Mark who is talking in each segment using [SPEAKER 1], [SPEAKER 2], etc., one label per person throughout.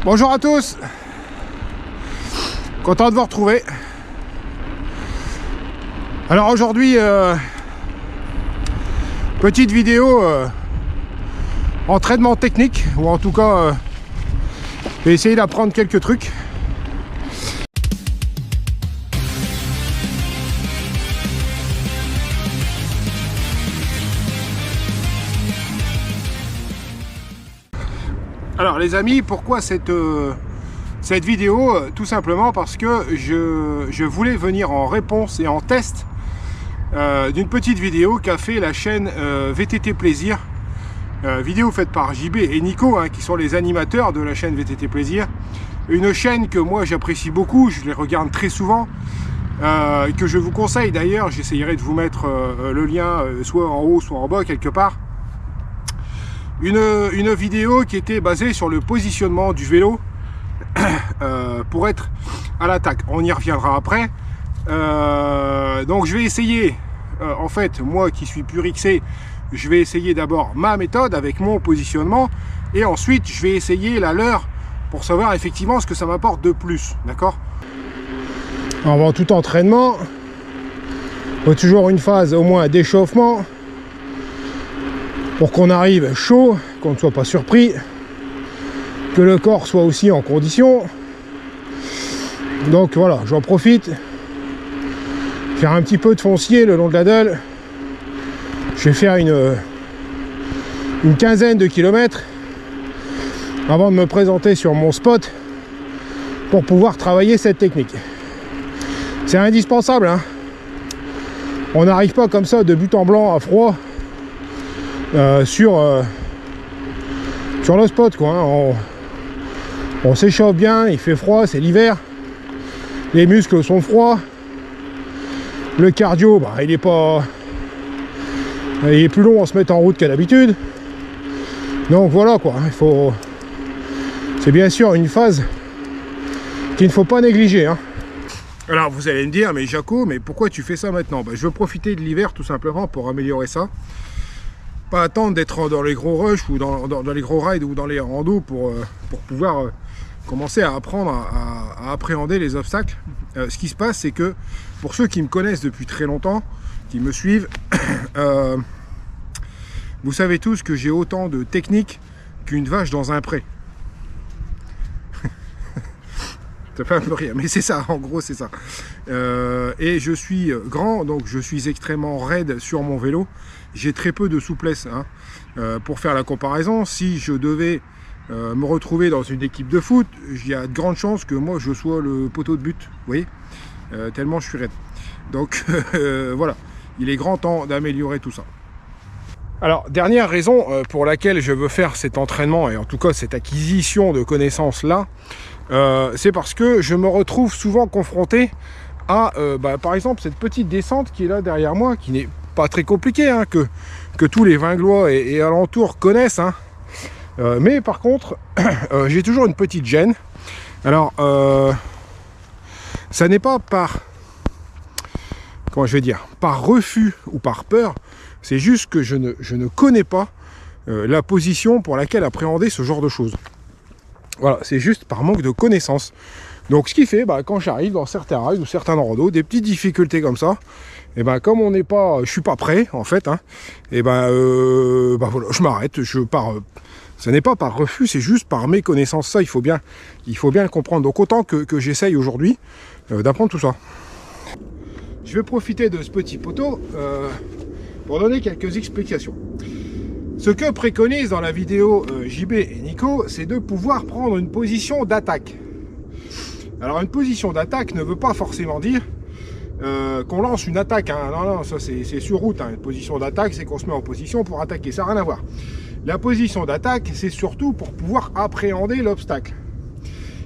[SPEAKER 1] Bonjour à tous, content de vous retrouver. Alors aujourd'hui, petite vidéo entraînement technique, ou en tout cas, je vais essayer d'apprendre quelques trucs. Alors les amis, pourquoi cette vidéo? Tout simplement parce que je voulais venir en réponse et en test d'une petite vidéo qu'a fait la chaîne VTT Plaisir, vidéo faite par JB et Nico, qui sont les animateurs de la chaîne VTT Plaisir, une chaîne que moi j'apprécie beaucoup, je les regarde très souvent, que je vous conseille d'ailleurs. J'essayerai de vous mettre le lien soit en haut soit en bas quelque part. Une vidéo qui était basée sur le positionnement du vélo pour être à l'attaque. On y reviendra après. Donc je vais essayer, en fait, moi qui suis pur XC, je vais essayer d'abord ma méthode avec mon positionnement, et ensuite je vais essayer la leur pour savoir effectivement ce que ça m'apporte de plus. D'accord? Avant tout entraînement, il faut toujours une phase au moins d'échauffement, pour qu'on arrive chaud, qu'on ne soit pas surpris, que le corps soit aussi en condition. Donc voilà, j'en profite, faire un petit peu de foncier le long de la dalle. Je vais faire une quinzaine de kilomètres avant de me présenter sur mon spot pour pouvoir travailler cette technique. C'est indispensable, hein. On n'arrive pas comme ça de but en blanc à froid sur le spot, quoi, hein. On s'échauffe bien, il fait froid, c'est l'hiver, les muscles sont froids, le cardio, il est plus long en se mettant en route qu'à d'habitude. Donc voilà, quoi, c'est bien sûr une phase qu'il ne faut pas négliger, hein. Alors vous allez me dire, mais Jaco, mais pourquoi tu fais ça maintenant? Je veux profiter de l'hiver tout simplement pour améliorer ça. Pas attendre d'être dans les gros rushs ou dans les gros rides ou dans les randos pour pouvoir commencer à apprendre à appréhender les obstacles. Ce qui se passe, c'est que pour ceux qui me connaissent depuis très longtemps, qui me suivent, vous savez tous que j'ai autant de techniques qu'une vache dans un pré. Ça fait un peu rire, mais c'est ça, en gros c'est ça. Et je suis grand, donc je suis extrêmement raide sur mon vélo. J'ai très peu de souplesse, hein. Pour faire la comparaison, si je devais me retrouver dans une équipe de foot, il y a de grandes chances que moi je sois le poteau de but, vous voyez, tellement je suis raide. Donc voilà, il est grand temps d'améliorer tout ça. Alors, dernière raison pour laquelle je veux faire cet entraînement, et en tout cas cette acquisition de connaissances là, c'est parce que je me retrouve souvent confronté à, par exemple, cette petite descente qui est là derrière moi, qui n'est pas très compliquée, hein, que tous les Vinglois et alentours connaissent, hein. Mais par contre, j'ai toujours une petite gêne. Alors, ça n'est pas par, comment je vais dire, par refus ou par peur, c'est juste que je ne connais pas la position pour laquelle appréhender ce genre de choses. Voilà, c'est juste par manque de connaissances. Donc ce qui fait, quand j'arrive dans certains rides ou certains randos, des petites difficultés comme ça, et comme on n'est pas, je suis pas prêt en fait, hein, et voilà, je m'arrête, je pars. Ce n'est pas par refus, c'est juste par méconnaissance. Ça, il faut bien le comprendre. Donc autant que j'essaye aujourd'hui d'apprendre tout ça. Je vais profiter de ce petit poteau pour donner quelques explications. Ce que préconise dans la vidéo JB et Nico, c'est de pouvoir prendre une position d'attaque. Alors une position d'attaque ne veut pas forcément dire qu'on lance une attaque, hein. Non, ça c'est sur route, hein. Une position d'attaque, c'est qu'on se met en position pour attaquer, ça n'a rien à voir. La position d'attaque, c'est surtout pour pouvoir appréhender l'obstacle.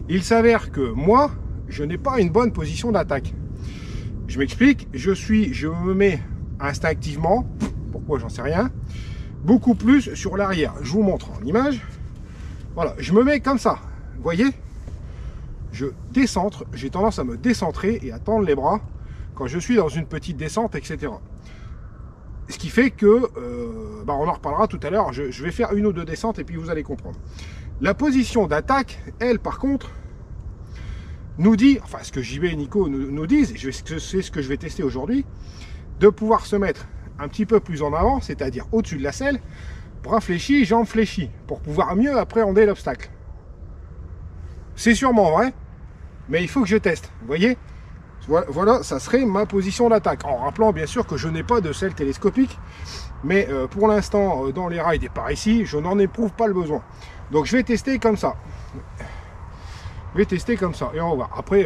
[SPEAKER 1] Il s'avère que moi, je n'ai pas une bonne position d'attaque. Je m'explique, je me mets instinctivement, pourquoi j'en sais rien, beaucoup plus sur l'arrière. Je vous montre en image. Voilà, je me mets comme ça, vous voyez? Je décentre, j'ai tendance à me décentrer et à tendre les bras quand je suis dans une petite descente, etc. Ce qui fait que, on en reparlera tout à l'heure, je vais faire une ou deux descentes et puis vous allez comprendre. La position d'attaque, elle, par contre, nous dit, enfin ce que JB et Nico nous disent, et c'est ce que je vais tester aujourd'hui, de pouvoir se mettre un petit peu plus en avant, c'est-à-dire au-dessus de la selle, bras fléchis, jambes fléchies, pour pouvoir mieux appréhender l'obstacle. C'est sûrement vrai, mais il faut que je teste, vous voyez. Voilà, ça serait ma position d'attaque, en rappelant bien sûr que je n'ai pas de selle télescopique, mais pour l'instant, dans les rails et par ici, je n'en éprouve pas le besoin. Donc je vais tester comme ça. Je vais tester comme ça, et on va voir. Après,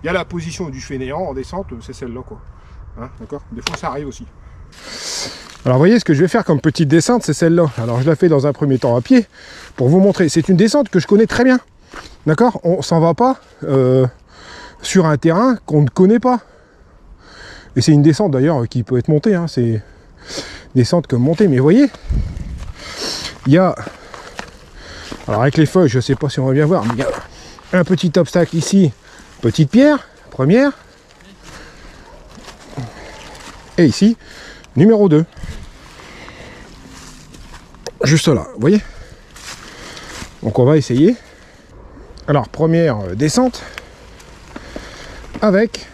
[SPEAKER 1] il y a la position du fainéant en descente, c'est celle-là, quoi. Hein, d'accord? Des fois, ça arrive aussi. Alors, vous voyez, ce que je vais faire comme petite descente, c'est celle-là. Alors, je la fais dans un premier temps à pied, pour vous montrer. C'est une descente que je connais très bien. D'accord? On s'en va pas sur un terrain qu'on ne connaît pas. Et c'est une descente, d'ailleurs, qui peut être montée. Hein. C'est une descente comme montée. Mais vous voyez, il y a... Alors, avec les feuilles, je ne sais pas si on va bien voir, mais il y a un petit obstacle ici. Petite pierre, première. Et ici, numéro 2. Juste là, vous voyez? Donc on va essayer. Alors, première descente avec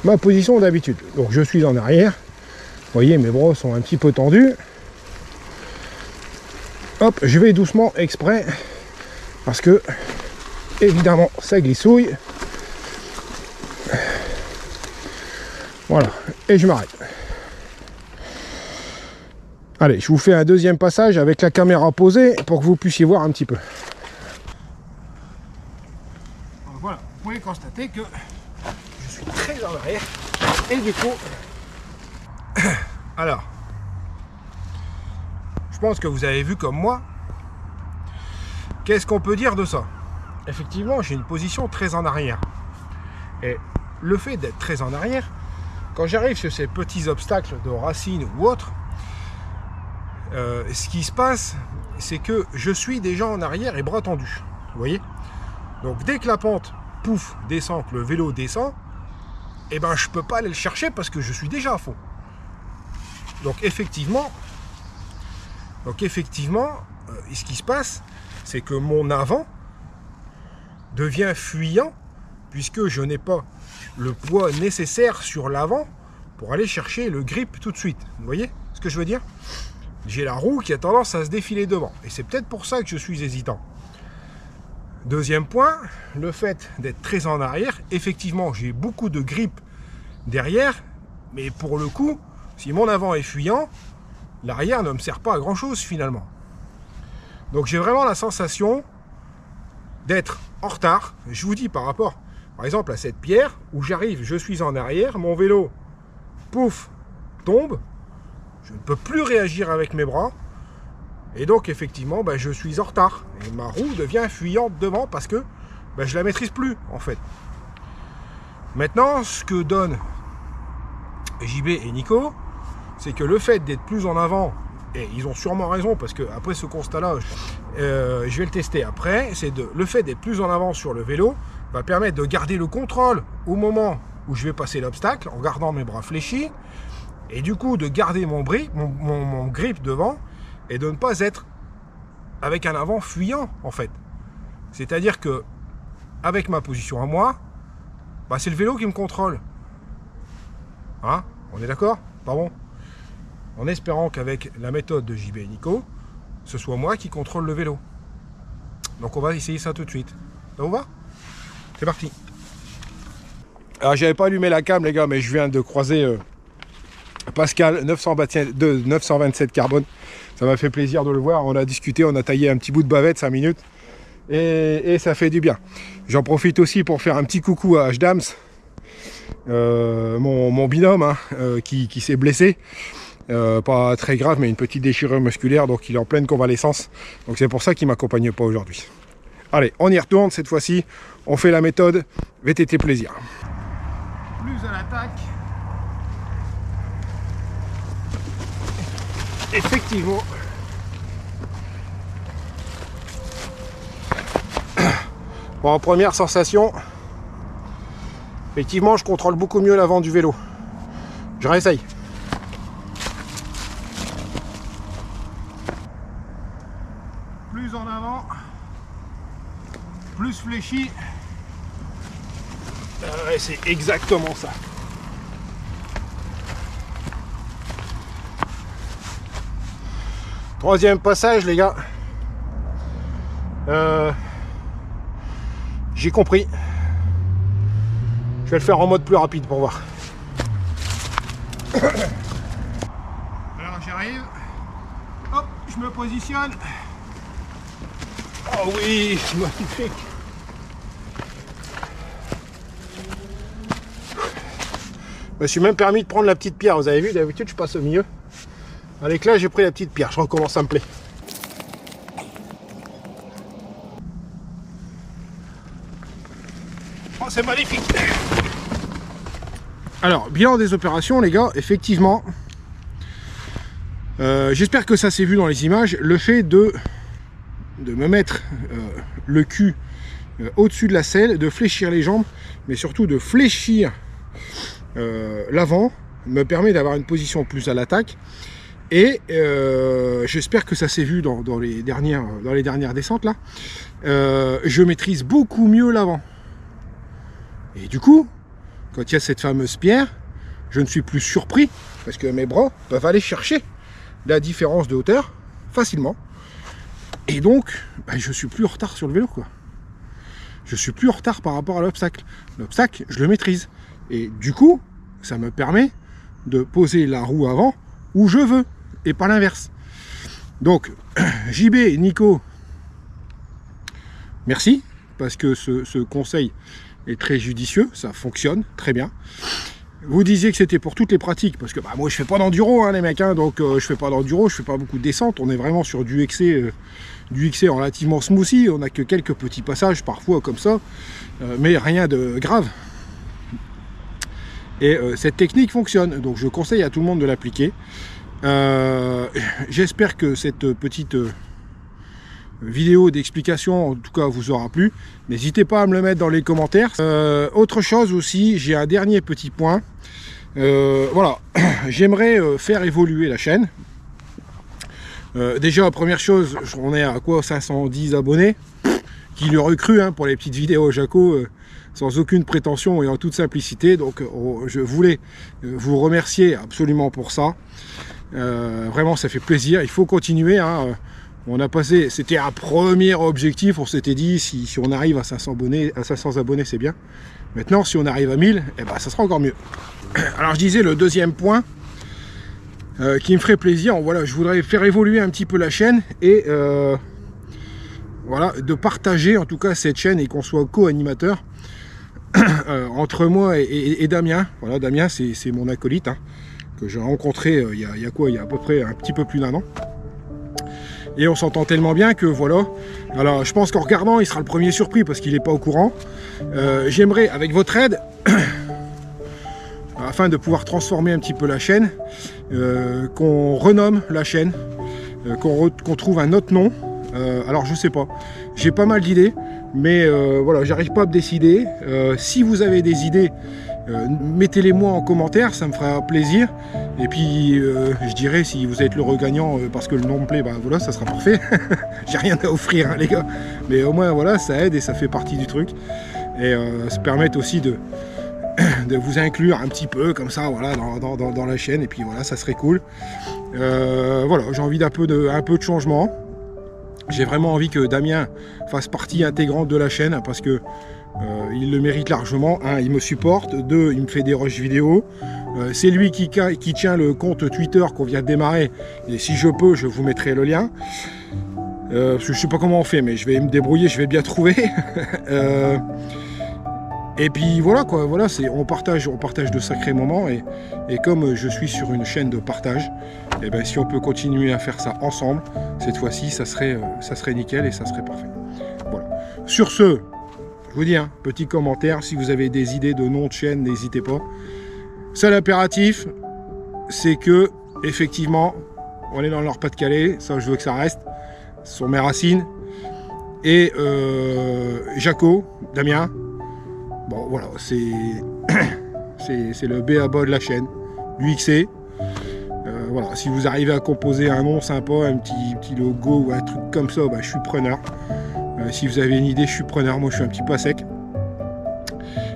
[SPEAKER 1] ma position d'habitude. Donc je suis en arrière. Vous voyez, mes bras sont un petit peu tendus. Hop, je vais doucement exprès parce que, évidemment, ça glissouille. Voilà, et je m'arrête. Allez, je vous fais un deuxième passage avec la caméra posée pour que vous puissiez voir un petit peu. Voilà, vous pouvez constater que je suis très en arrière. Et du coup, alors, je pense que vous avez vu comme moi. Qu'est-ce qu'on peut dire de ça? Effectivement, j'ai une position très en arrière. Et le fait d'être très en arrière, quand j'arrive sur ces petits obstacles de racines ou autres, ce qui se passe, c'est que je suis déjà en arrière et bras tendus. Vous voyez? Donc dès que la pente, pouf, descend, que le vélo descend, eh ben je peux pas aller le chercher parce que je suis déjà à fond. Donc effectivement, ce qui se passe, c'est que mon avant devient fuyant puisque je n'ai pas le poids nécessaire sur l'avant pour aller chercher le grip tout de suite. Vous voyez ce que je veux dire? J'ai la roue qui a tendance à se défiler devant. Et c'est peut-être pour ça que je suis hésitant. Deuxième point, le fait d'être très en arrière. Effectivement, j'ai beaucoup de grip derrière. Mais pour le coup, si mon avant est fuyant, l'arrière ne me sert pas à grand-chose finalement. Donc j'ai vraiment la sensation d'être en retard. Je vous dis par rapport, par exemple, à cette pierre où j'arrive, je suis en arrière, mon vélo, pouf, tombe. Je ne peux plus réagir avec mes bras. Et donc, effectivement, je suis en retard. Et ma roue devient fuyante devant parce que je ne la maîtrise plus, en fait. Maintenant, ce que donnent JB et Nico, c'est que le fait d'être plus en avant, et ils ont sûrement raison, parce que après ce constat-là, je vais le tester après, c'est le fait d'être plus en avant sur le vélo va permettre de garder le contrôle au moment où je vais passer l'obstacle, en gardant mes bras fléchis, et du coup de garder mon grip devant et de ne pas être avec un avant fuyant en fait. C'est-à-dire que avec ma position à moi, c'est le vélo qui me contrôle. Hein? On est d'accord? Pas bon? En espérant qu'avec la méthode de JB et Nico, ce soit moi qui contrôle le vélo. Donc on va essayer ça tout de suite. Ça vous va? C'est parti. Alors j'avais pas allumé la cam les gars, mais je viens de croiser Pascal 927 carbone. Ça m'a fait plaisir de le voir. On a discuté, on a taillé un petit bout de bavette 5 minutes et ça fait du bien. J'en profite aussi pour faire un petit coucou à Hdams, mon binôme qui s'est blessé. Pas très grave, mais une petite déchirure musculaire, donc il est en pleine convalescence. Donc c'est pour ça qu'il ne m'accompagne pas aujourd'hui. Allez, on y retourne cette fois-ci. On fait la méthode VTT plaisir. Plus à l'attaque. Effectivement. Bon, en première sensation, effectivement, je contrôle beaucoup mieux l'avant du vélo. Je réessaye. Plus l'avant, plus fléchi. Ouais, c'est exactement ça. Troisième passage, les gars. J'ai compris. Je vais le faire en mode plus rapide pour voir. Alors j'arrive. Hop, je me positionne. Oh oui, magnifique. Je me suis même permis de prendre la petite pierre. Vous avez vu, d'habitude je passe au milieu. Avec là, j'ai pris la petite pierre. Je recommence, ça me plaît. Oh, c'est magnifique. Alors, bilan des opérations, les gars, effectivement, j'espère que ça s'est vu dans les images, le fait de me mettre le cul au-dessus de la selle, de fléchir les jambes, mais surtout de fléchir l'avant, me permet d'avoir une position plus à l'attaque. Et j'espère que ça s'est vu dans les dernières descentes là. Je maîtrise beaucoup mieux l'avant. Et du coup, quand il y a cette fameuse pierre, je ne suis plus surpris parce que mes bras peuvent aller chercher la différence de hauteur facilement. Et donc, bah, je suis plus en retard sur le vélo, quoi. Je suis plus en retard par rapport à l'obstacle. L'obstacle, je le maîtrise. Et du coup, ça me permet de poser la roue avant où je veux et pas l'inverse. Donc, JB, Nico, merci, parce que ce conseil est très judicieux, ça fonctionne très bien. Vous disiez que c'était pour toutes les pratiques, parce que bah, moi je fais pas d'enduro, hein, les mecs, hein, donc je fais pas d'enduro, je fais pas beaucoup de descente, on est vraiment sur du XC relativement smoothie, on a que quelques petits passages parfois comme ça, mais rien de grave. Et cette technique fonctionne, donc je conseille à tout le monde de l'appliquer. J'espère que cette petite vidéo d'explication en tout cas vous aura plu. N'hésitez pas à me le mettre dans les commentaires. Autre chose aussi, j'ai un dernier petit point. Voilà, j'aimerais faire évoluer la chaîne. Déjà, première chose, on est à quoi, 510 abonnés. Qui l'aurait cru, hein, pour les petites vidéos Jaco, sans aucune prétention et en toute simplicité. Donc je voulais vous remercier absolument pour ça. Vraiment, ça fait plaisir. Il faut continuer, hein. On a passé, c'était un premier objectif. On s'était dit, si on arrive à 500 abonnés, c'est bien. Maintenant, si on arrive à 1000, eh ben, ça sera encore mieux. Alors, je disais, le deuxième point qui me ferait plaisir, voilà, je voudrais faire évoluer un petit peu la chaîne et voilà, de partager en tout cas cette chaîne et qu'on soit co-animateur entre moi et Damien. Voilà, Damien, c'est mon acolyte, hein, que j'ai rencontré il y a à peu près un petit peu plus d'1 an. Et on s'entend tellement bien que voilà. Alors je pense qu'en regardant, il sera le premier surpris parce qu'il n'est pas au courant. J'aimerais, avec votre aide, afin de pouvoir transformer un petit peu la chaîne, qu'on renomme la chaîne, qu'on trouve un autre nom. Alors je sais pas, j'ai pas mal d'idées, mais voilà, j'arrive pas à me décider. Si vous avez des idées, mettez-les moi en commentaire, ça me fera plaisir. Et puis je dirais, si vous êtes l'heureux gagnant parce que le nom me plaît, bah voilà, ça sera parfait. J'ai rien à offrir, hein, les gars, mais au moins voilà, ça aide et ça fait partie du truc. Et ça permet aussi de vous inclure un petit peu comme ça, voilà, dans la chaîne. Et puis voilà, ça serait cool. Voilà, j'ai envie un peu de changement. J'ai vraiment envie que Damien fasse partie intégrante de la chaîne parce que il le mérite largement. Un, il me supporte. Deux, il me fait des rushs vidéo. C'est lui qui tient le compte Twitter qu'on vient de démarrer. Et si je peux, je vous mettrai le lien. Parce que je sais pas comment on fait, mais je vais me débrouiller, je vais bien trouver. Et puis voilà quoi, voilà, on partage de sacrés moments et comme je suis sur une chaîne de partage, et ben si on peut continuer à faire ça ensemble, cette fois-ci ça serait nickel et ça serait parfait. Voilà. Sur ce, je vous dis, hein, petit commentaire, si vous avez des idées de nom de chaîne, n'hésitez pas. Seul impératif, c'est que effectivement, on est dans le Nord-Pas-de-Calais, ça je veux que ça reste, ce sont mes racines. Et Jaco, Damien. Bon voilà, c'est le B à bas de la chaîne, du XC. voilà, si vous arrivez à composer un nom sympa, un petit logo ou un truc comme ça, bah, je suis preneur. Si vous avez une idée, je suis preneur. Moi, je suis un petit peu à sec.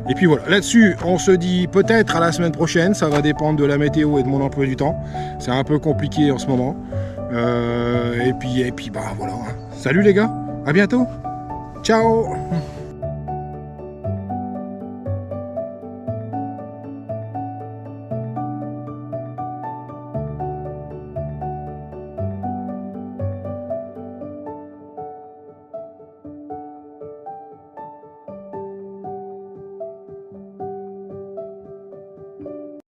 [SPEAKER 1] Et puis voilà, là-dessus, on se dit peut-être à la semaine prochaine. Ça va dépendre de la météo et de mon emploi du temps. C'est un peu compliqué en ce moment. Et puis bah voilà. Salut les gars, à bientôt. Ciao.